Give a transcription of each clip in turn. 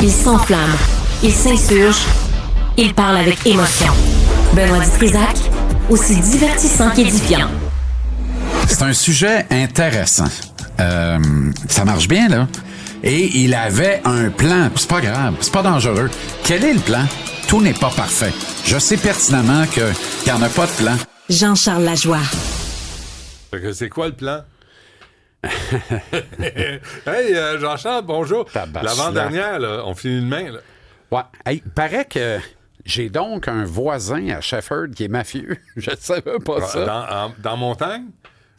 Il s'enflamme, il s'insurge, il parle avec émotion. Benoît Dutrisac, aussi divertissant qu'édifiant. C'est un sujet intéressant. Ça marche bien, là. Et il avait un plan. C'est pas grave, c'est pas dangereux. Quel est le plan? Tout n'est pas parfait. Je sais pertinemment qu'il n'y en a pas de plan. Jean-Charles Lajoie. Fait que c'est quoi le plan? Hey, Jean-Charles, bonjour. L'avant-dernière, là, on finit demain. Là. Ouais. Hey, il paraît que j'ai donc un voisin à Shefford qui est mafieux. Je ne savais pas ça. Dans Montagne?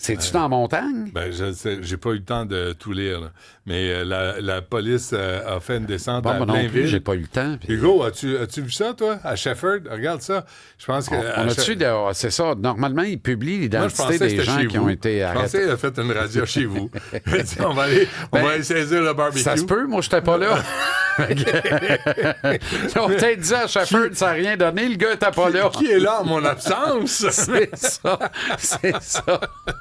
C'est-tu dans la montagne? Ben, je sais, j'ai pas eu le temps de tout lire, là. Mais la police a fait une descente à Blainville. J'ai pas eu le temps. Puis... Hugo, as-tu vu ça, toi, à Shefford? Regarde ça. Je pense que... C'est ça. Normalement, ils publient l'identité des gens qui ont été arrêtés. Je pensais qu'il a fait une radio chez vous. On va aller saisir le barbecue. Ça se peut, moi, j'étais pas là. Ils ont peut-être dit à Shefford, ça n'a rien donné, le gars était pas là. Qui est là en mon absence? C'est ça.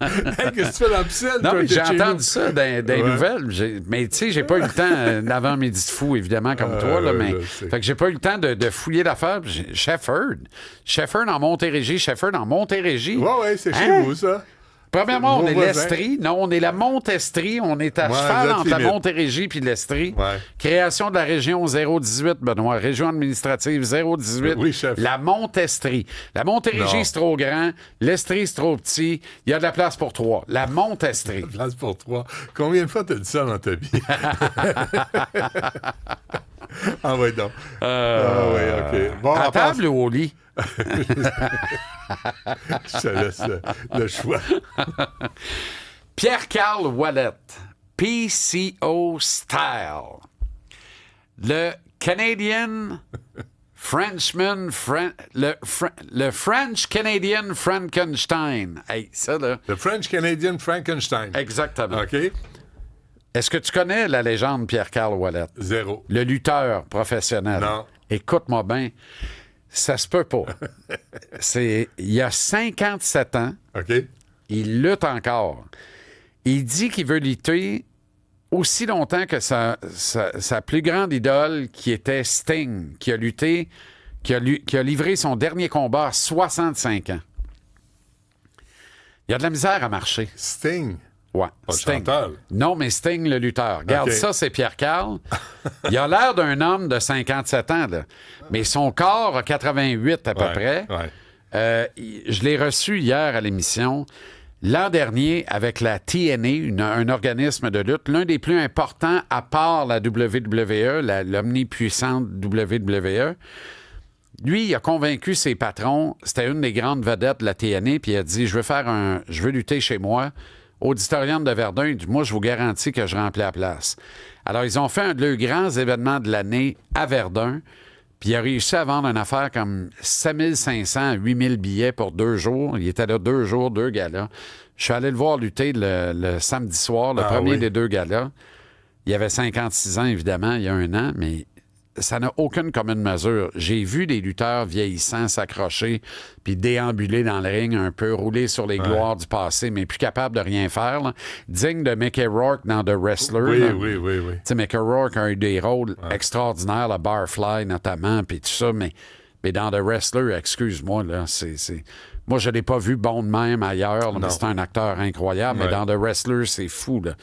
Hey, qu'est-ce que tu fais dans la piscine? Non, toi, mais j'ai chez entendu ça dans les nouvelles. Mais tu sais, j'ai pas eu le temps d'avant-midi de fou, évidemment, comme toi. Là, mais fait que j'ai pas eu le temps de fouiller l'affaire. Shefford en Montérégie. Ouais, c'est chez vous, ça. Premièrement, on est l'Estrie. Non, on est la Montestrie. On est à cheval entre la Montérégie puis l'Estrie. Ouais. Création de la région 018, Benoît. Région administrative 018. Oui, chef. La Montestrie. La Montérégie, c'est trop grand. L'Estrie, c'est trop petit. Il y a de la place pour 3. La Montestrie. Place pour 3. Combien de fois t'as dit ça dans ta vie? Ah oui, donc. Oui, OK. Bon, à table ou au lit? Je te laisse le choix. Pierre-Carl Ouellet, PCO Style. Le Canadian Frenchman, le French Canadian Frankenstein. Hey, ça, là. Le French Canadian Frankenstein. Exactement. OK. Est-ce que tu connais la légende Pierre-Carl Ouellet? Zéro. Le lutteur professionnel. Non. Écoute-moi bien. Ça se peut pas. Il y a 57 ans. OK. Il lutte encore. Il dit qu'il veut lutter aussi longtemps que sa plus grande idole, qui était Sting, qui a lutté, qui a livré son dernier combat à 65 ans. Il y a de la misère à marcher. Sting. Ouais. Pas Sting. chanteur. Non, mais Sting, le lutteur. Regarde, OK. ça, c'est Pierre-Carl. Il a l'air d'un homme de 57 ans, là. Mais son corps a 88 à peu près. Ouais. Je l'ai reçu hier à l'émission. L'an dernier, avec la TNA, un organisme de lutte, l'un des plus importants à part la WWE, l'omnipuissante WWE, lui, il a convaincu ses patrons, c'était une des grandes vedettes de la TNA, puis il a dit, je veux lutter chez moi. Auditorium de Verdun, il dit, moi, je vous garantis que je remplis la place. Alors, ils ont fait un des grands événements de l'année à Verdun, puis il a réussi à vendre une affaire comme 7500 à 8000 billets pour 2 jours. Il était là 2 jours, 2 galas. Je suis allé le voir lutter le samedi soir, le premier des 2 galas. Il avait 56 ans, évidemment, il y a 1 an, mais ça n'a aucune commune mesure. J'ai vu des lutteurs vieillissants s'accrocher puis déambuler dans le ring un peu, rouler sur les gloires du passé, mais plus capable de rien faire. Là. Digne de Mickey Rourke dans The Wrestler. Oui. Tu sais, Mickey Rourke a eu des rôles extraordinaires, le Barfly notamment, puis tout ça, mais dans The Wrestler, excuse-moi, là, c'est... Moi, je ne l'ai pas vu bon de même ailleurs, là, mais c'est un acteur incroyable, mais dans The Wrestler, c'est fou, là.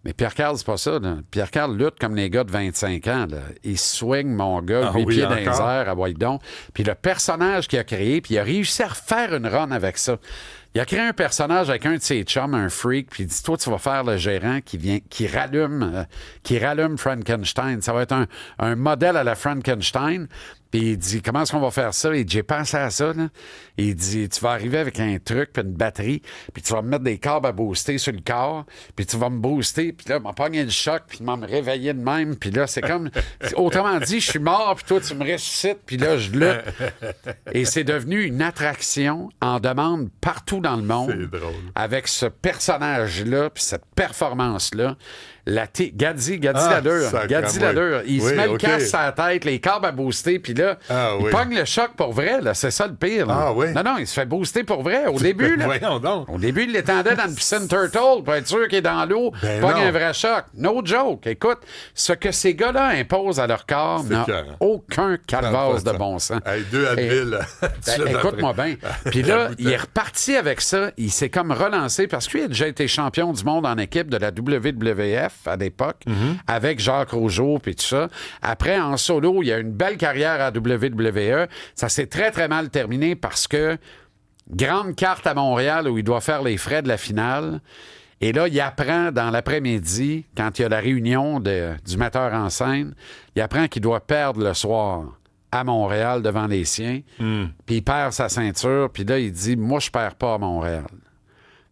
Mais Pierre-Carl, c'est pas ça. Là. Pierre-Carl lutte comme les gars de 25 ans. Là. Il swing, mon gars, 8 pieds dans les airs à White-Don. Puis le personnage qu'il a créé, puis il a réussi à refaire une run avec ça. Il a créé un personnage avec un de ses chums, un freak, puis il dit, toi, tu vas faire le gérant qui rallume Frankenstein. Ça va être un modèle à la Frankenstein. Puis il dit, comment est-ce qu'on va faire ça? Il dit, j'ai pensé à ça, là. Il dit, tu vas arriver avec un truc puis une batterie, puis tu vas me mettre des câbles à booster sur le corps, puis tu vas me booster, puis là, m'a pogné le choc, puis m'a me réveillé de même, puis là, c'est comme... Autrement dit, je suis mort, puis toi, tu me ressuscites, puis là, je lutte. Et c'est devenu une attraction en demande partout dans le monde. C'est drôle. Avec ce personnage-là, puis cette performance-là. Gadzi Ladure. Gadzi Ladure. Il se met le casque sur la tête, les câbles à booster, puis là, il pogne le choc pour vrai. Là. C'est ça le pire. Là. Ah oui? Non, il se fait booster pour vrai. Au début, là, voyons donc. Au début, il l'étendait dans une piscine Turtle pour être sûr qu'il est dans l'eau, pogne un vrai choc. No joke. Écoute, ce que ces gars-là imposent à leur corps n'a aucun calvasse de bon sens. Hey, 2 Advil. Écoute-moi bien. Puis là, il est reparti avec ça. Il s'est comme relancé parce qu'il a déjà été champion du monde en équipe de la WWF à l'époque, avec Jacques Rougeau puis tout ça. Après, en solo, il a une belle carrière à WWE. Ça s'est très, très mal terminé parce que grande carte à Montréal où il doit faire les frais de la finale. Et là, il apprend dans l'après-midi, quand il y a la réunion du metteur en scène, il apprend qu'il doit perdre le soir à Montréal devant les siens. Puis il perd sa ceinture. Puis là, il dit, moi, je perds pas à Montréal.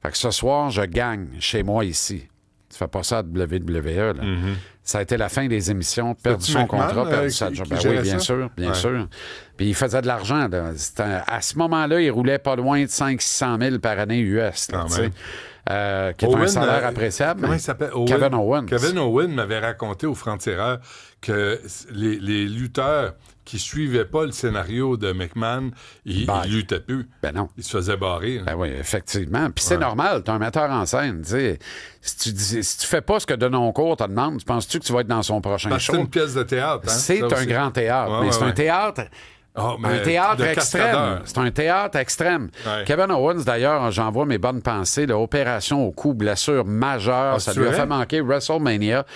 Fait que ce soir, je gagne chez moi ici. Tu fais pas ça à WWE, là. Ça a été la fin des émissions, perdu son contrat, perdu sa job. Ben oui, bien sûr. Puis il faisait de l'argent. Là. À ce moment-là, il roulait pas loin de 500-600 000 par année US. Là, qui est un salaire appréciable. Comment il s'appelle? Kevin Owens. Kevin Owens m'avait raconté au Franc-Tireur que les lutteurs qui suivaient pas le scénario de McMahon, ils luttaient plus. Ben non. Ils se faisaient barrer. Ben oui, effectivement. Puis c'est normal, t'es un metteur en scène. T'sais. Si tu fais pas ce que Denoncourt te demande, penses-tu que tu vas être dans son prochain show? C'est une pièce de théâtre. Hein? C'est un grand théâtre. Mais c'est un théâtre... un théâtre extrême. C'est un théâtre extrême. Ouais. Kevin Owens, d'ailleurs, j'envoie mes bonnes pensées. L'opération au cou, blessure majeure, ça lui a fait manquer WrestleMania.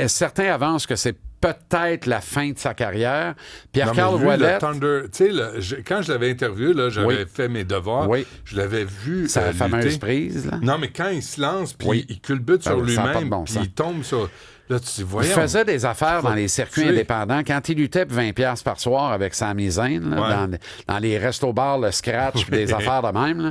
Certains avancent que c'est peut-être la fin de sa carrière. Pierre-Carl Ouellet... quand je l'avais interviewé, là, j'avais fait mes devoirs. Je l'avais vu sa fameuse prise. Là. Non, mais quand il se lance, puis il culbute sur lui-même, puis il tombe sur... Là, il faisait des affaires dans les circuits indépendants. Quand il luttait pour 20$ par soir avec Sami Zayn, dans les restos-bars, le scratch, des affaires de même, là,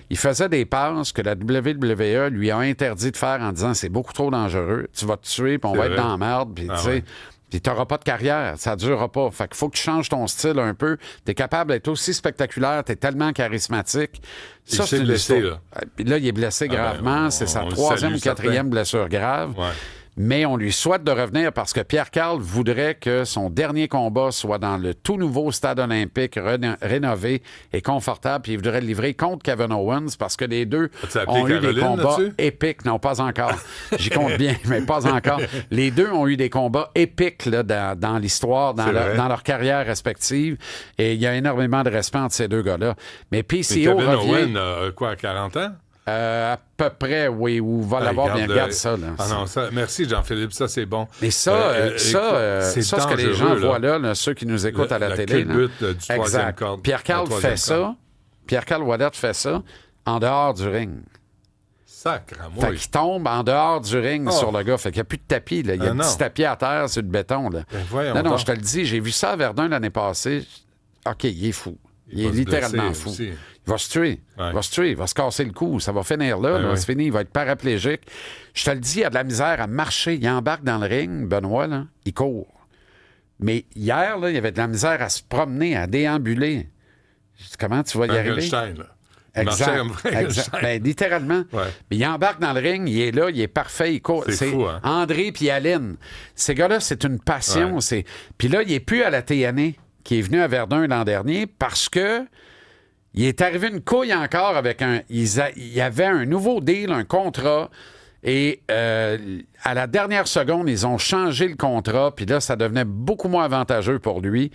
il faisait des passes que la WWE lui a interdit de faire en disant « c'est beaucoup trop dangereux, tu vas te tuer, puis on va être dans la merde. » Puis tu n'auras pas de carrière, ça ne durera pas. Fait qu'il faut que tu changes ton style un peu. Tu es capable d'être aussi spectaculaire, tu es tellement charismatique. Ça, c'est blessé, là. Puis là, il est blessé gravement. C'est sa 3e ou 4e blessure grave. Mais on lui souhaite de revenir parce que Pierre-Carl voudrait que son dernier combat soit dans le tout nouveau stade olympique rénové et confortable. Puis il voudrait le livrer contre Kevin Owens parce que les deux ont eu des combats épiques. Non, pas encore. J'y compte bien, mais pas encore. Les deux ont eu des combats épiques là, dans l'histoire, dans leur carrière respective. Et il y a énormément de respect entre ces deux gars-là. Mais PCO Kevin revient... Owens a quoi, 40 ans? À peu près, oui, ou va l'avoir bien. Regarde ça. Là. Ah non, merci Jean-Philippe, ça c'est bon. Mais ça, ce que les gens voient là, ceux qui nous écoutent à la télé. Le but du troisième corde. Pierre-Carl fait ça. Pierre-Carl Ouellet fait ça en dehors du ring. Sacramouille. Fait qu'il tombe en dehors du ring sur le gars. Fait qu'il n'y a plus de tapis. Là. Il y a un petit tapis à terre sur le béton. Là. Non, je te le dis, j'ai vu ça à Verdun l'année passée. OK, il est fou. Il est littéralement fou. Aussi. Il va se tuer. Il va se casser le cou. Ça va finir là. C'est fini. Il va être paraplégique. Je te le dis, il a de la misère à marcher. Il embarque dans le ring, Benoît, là, il court. Mais hier, là, il avait de la misère à se promener, à déambuler. Comment tu vas y arriver? Exact. Ben, littéralement. Mais il embarque dans le ring, il est là, il est parfait, il court. C'est fou, hein? André puis Aline. Ces gars-là, c'est une passion. Puis là, il n'est plus à la TNA, qui est venu à Verdun l'an dernier, parce que il est arrivé une couille encore avec il y avait un nouveau deal, un contrat, et à la dernière seconde, ils ont changé le contrat, puis là, ça devenait beaucoup moins avantageux pour lui.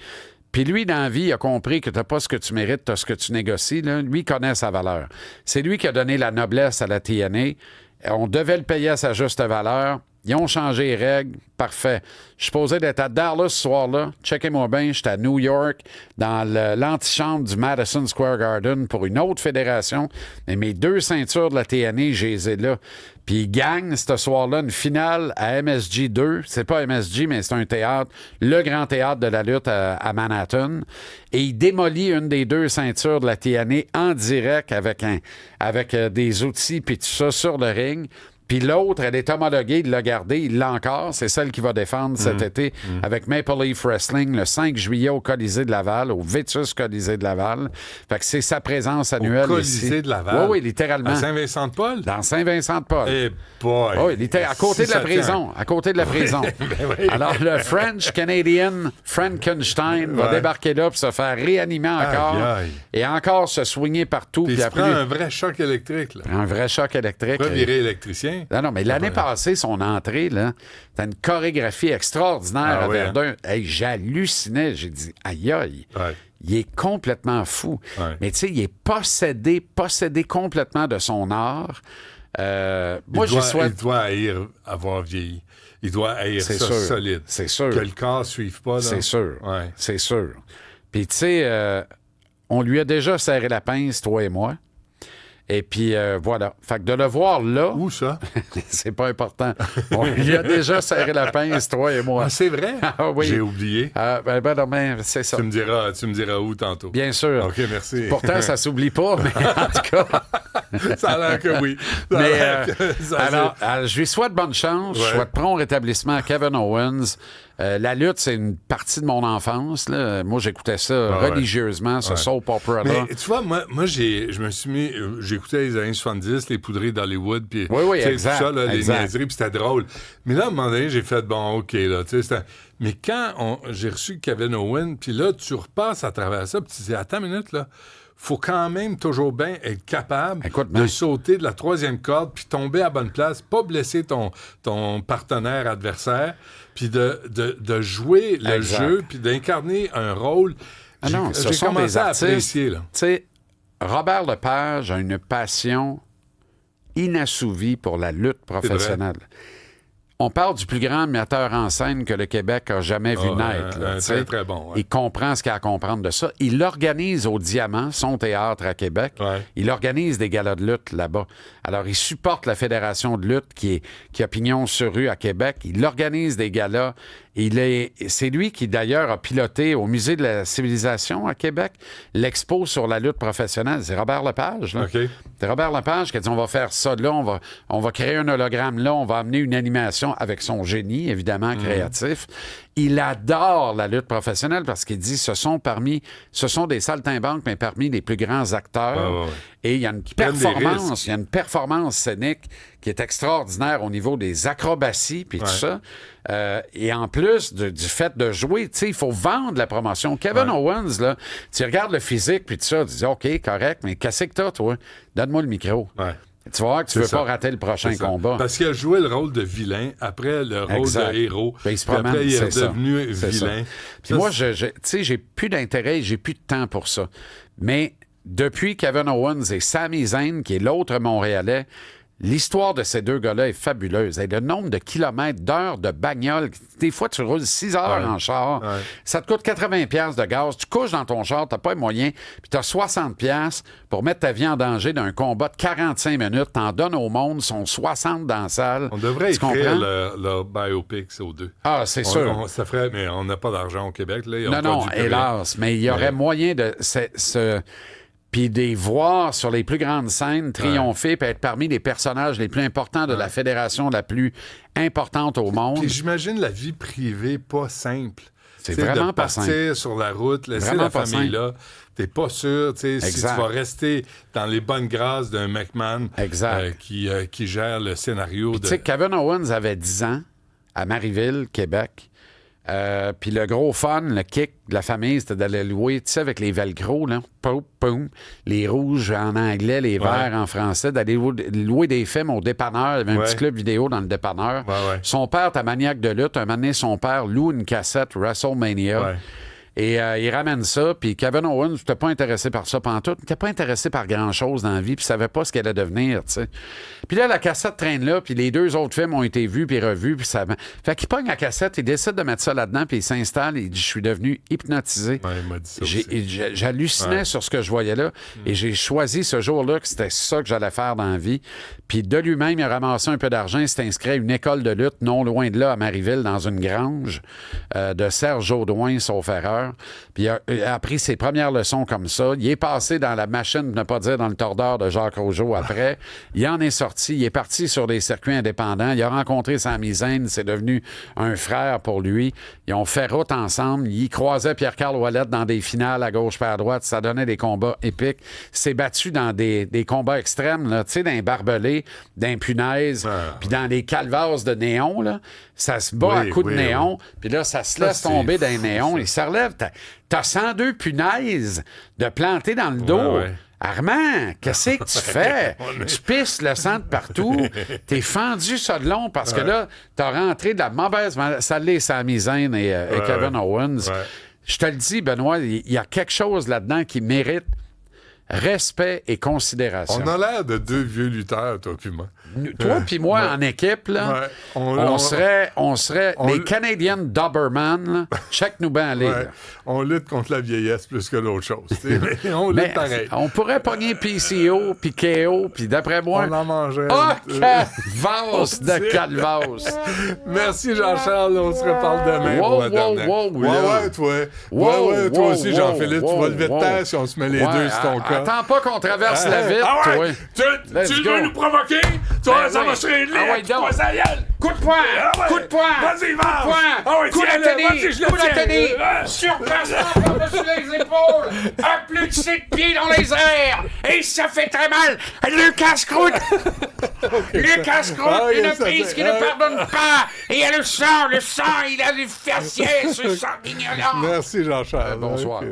Puis lui, dans la vie, il a compris que tu n'as pas ce que tu mérites, tu as ce que tu négocies. Là. Lui, il connaît sa valeur. C'est lui qui a donné la noblesse à la TNA. On devait le payer à sa juste valeur. Ils ont changé les règles. Parfait. Je suis supposé d'être à Dallas ce soir-là. Checkez-moi bien. J'étais à New York, dans l'antichambre du Madison Square Garden pour une autre fédération. Mais mes 2 ceintures de la TNA, j'ai les ai là. Puis il gagne ce soir-là une finale à MSG 2. C'est pas MSG, mais c'est un théâtre, le grand théâtre de la lutte à Manhattan. Et il démolit une des 2 ceintures de la TNA en direct avec des outils puis tout ça sur le ring. Puis l'autre, elle est homologuée, il l'a gardée, il l'a encore. C'est celle qui va défendre cet été avec Maple Leaf Wrestling le 5 juillet au Colisée de Laval, au Vétus Colisée de Laval. Fait que c'est sa présence annuelle au ici. Colisée de Laval? Oui, littéralement. À Saint-Vincent-de-Paul? Dans Saint-Vincent-de-Paul. Eh boy! Oui, à côté de la prison. À côté de la prison. Oui. Alors, le French-Canadian Frankenstein va débarquer là pour se faire réanimer encore. Aïe. Et encore se soigner partout. Puis après, prend un vrai choc électrique. Là. un vrai choc électrique. Pas virer électricien. Non, mais l'année passée, son entrée, là, t'as une chorégraphie extraordinaire à Verdun. Hein? Hey, j'hallucinais. J'ai dit, aïe, aïe. Ouais. Il est complètement fou. Ouais. Mais tu sais, il est possédé complètement de son art. Moi, j'y souhaite... Il doit haïr avoir vieilli. Il doit haïr ça solide. C'est sûr. Que le corps ne suive pas. Là. C'est sûr. Ouais. C'est sûr. Puis, tu sais, on lui a déjà serré la pince, toi et moi. Et puis, voilà. Fait que de le voir là... Où ça? c'est pas important. On lui a déjà serré la pince, toi et moi. Ah, c'est vrai? Ah, oui. J'ai oublié. Ben, c'est ça. Tu me diras où tantôt. Bien sûr. OK, merci. Pourtant, ça s'oublie pas, mais en tout cas... Ça a l'air que oui. Je lui souhaite bonne chance. Je souhaite prompt rétablissement à Kevin Owens. La lutte, c'est une partie de mon enfance. Là. Moi, j'écoutais ça religieusement, ce soap opera-là. Mais tu vois, moi je me suis mis... J'écoutais les années 70, les poudrées d'Hollywood, puis exact, tout ça, là, les niaiseries, puis c'était drôle. Mais là, à un moment donné, j'ai fait, bon, OK, là, tu sais, mais quand j'ai reçu Kevin Owens, puis là, tu repasses à travers ça, puis tu dis, attends une minute, là, faut quand même toujours bien être capable de sauter de la troisième corde puis tomber à bonne place, pas blesser ton partenaire adversaire, puis de jouer le jeu, puis d'incarner un rôle. J'ai commencé à apprécier. Tu sais, Robert Lepage a une passion inassouvie pour la lutte professionnelle. On parle du plus grand metteur en scène que le Québec a jamais vu naître. Très, très bon. Ouais. Il comprend ce qu'il y a à comprendre de ça. Il organise au Diamant, son théâtre à Québec. Ouais. Il organise des galas de lutte là-bas. Alors, il supporte la Fédération de lutte qui a pignon sur rue à Québec. Il organise des galas. C'est lui qui, d'ailleurs, a piloté au Musée de la Civilisation à Québec l'expo sur la lutte professionnelle. C'est Robert Lepage. Là. Okay. C'est Robert Lepage qui a dit, on va faire ça là, on va créer un hologramme là, on va amener une animation avec son génie, évidemment, créatif. Il adore la lutte professionnelle parce qu'il dit ce sont des saltimbanques, mais parmi les plus grands acteurs. Et il y a une performance scénique qui est extraordinaire au niveau des acrobaties puis tout ça. Et en plus du fait de jouer, tu sais, il faut vendre la promotion. Kevin Owens, là, tu regardes le physique puis tout ça, tu dis OK, correct, mais qu'est-ce que t'as, toi? Donne-moi le micro. Ouais. Tu vas voir que tu ne veux pas rater le prochain combat. Parce qu'il a joué le rôle de vilain, après le rôle de héros. Ben, il se promène, après, il est devenu vilain. Puis moi, tu sais, j'ai plus d'intérêt, j'ai plus de temps pour ça. Mais depuis Kevin Owens et Sami Zayn, qui est l'autre Montréalais, l'histoire de ces deux gars-là est fabuleuse. Et le nombre de kilomètres, d'heures de bagnole, des fois, tu roules 6 heures en char, ça te coûte 80$ de gaz, tu couches dans ton char, t'as pas les moyens, puis t'as 60$ pour mettre ta vie en danger d'un combat de 45 minutes, t'en donnes au monde, sont 60 dans la salle. On devrait écrire leur biopic aux deux. Ah, c'est sûr. Ça ferait, mais on n'a pas d'argent au Québec. Là, non, hélas, mais il y aurait moyen de... Puis de les voir sur les plus grandes scènes triompher puis être parmi les personnages les plus importants de la fédération la plus importante au monde. Puis j'imagine la vie privée pas simple. C'est vraiment pas simple. Partir sur la route, laisser la famille là, t'es pas sûr si tu vas rester dans les bonnes grâces d'un McMahon qui gère le scénario. Tu sais, Kevin Owens avait 10 ans à Marieville, Québec. Puis le gros fun, le kick de la famille, c'était d'aller louer, tu sais, avec les velcro, là, poum, poum, les rouges en anglais, les verts en français, d'aller louer des films au dépanneur. Il y avait un petit club vidéo dans le dépanneur. Son père était maniaque de lutte. Un moment donné, son père loue une cassette WrestleMania. Et il ramène ça, puis Kevin Owens n'était pas intéressé par ça pantoute, n'était pas intéressé par grand-chose dans la vie, puis il savait pas ce qu'elle allait devenir, tu sais. Puis là, la cassette traîne là, puis les 2 autres films ont été vus puis revus, puis ça... Fait qu'il pogne la cassette, il décide de mettre ça là-dedans, puis il s'installe, il dit « Je suis devenu hypnotisé. » il m'a dit ça aussi. J'hallucinais sur ce que je voyais là, et j'ai choisi ce jour-là que c'était ça que j'allais faire dans la vie. Puis de lui-même, il a ramassé un peu d'argent, il s'est inscrit à une école de lutte non loin de là, à Marieville, dans une grange de Serge Audouin, sauf erreur. joueur. Puis il a appris ses premières leçons comme ça. Il est passé dans la machine, pour ne pas dire dans le tordeur de Jacques Rougeau après. Il en est sorti. Il est parti sur des circuits indépendants. Il a rencontré Sami Zayn. C'est devenu un frère pour lui. Ils ont fait route ensemble. Il croisait Pierre-Carl Ouellet dans des finales à gauche et à droite. Ça donnait des combats épiques. Il s'est battu dans des combats extrêmes, tu sais, d'un barbelé, d'un punaise, puis dans des calvasses de néon, là. Ça se bat à coups de néon, puis là, ça se laisse tomber d'un néon. Il se relève. T'as 102 punaises de planter dans le dos. Armand, qu'est-ce que tu fais? Tu pisses le sang de partout. T'es fendu ça de long parce que là, t'as rentré de la mauvaise... Ça l'est, Sami Zayn et Kevin Owens. Je te le dis, Benoît, il y a quelque chose là-dedans qui mérite respect et considération. On a l'air de deux vieux lutteurs, toi puis moi. Toi puis moi, en équipe, là, on serait les Canadiens Doberman. Check-nous bien aller. On lutte contre la vieillesse plus que l'autre chose. Mais on lutte pareil. On pourrait pogner PCO, puis KO, puis d'après moi... On en mangerait. Oh, calvasse de calvasse! Merci, Jean-Charles. On se reparle demain pour la dernière. Toi aussi, Jean-Philippe. Tu vas lever de terre si on se met les deux sur ton corps. Attends pas qu'on traverse la vitre, toi. Tu veux nous provoquer? Toi, ça va se régler. Coup de poing! Coup de poing! Vas-y, va! Coup de tennis! Surpassement par-dessus les épaules! Un plus de 7 pieds dans les airs! Et ça fait très mal! Le casse-croûte! Le casse-croûte! Une prise qui ne pardonne pas! Et il y a le sang! Il a du faciès! Ce sang ignorant! Merci, Jean-Charles. Bonsoir.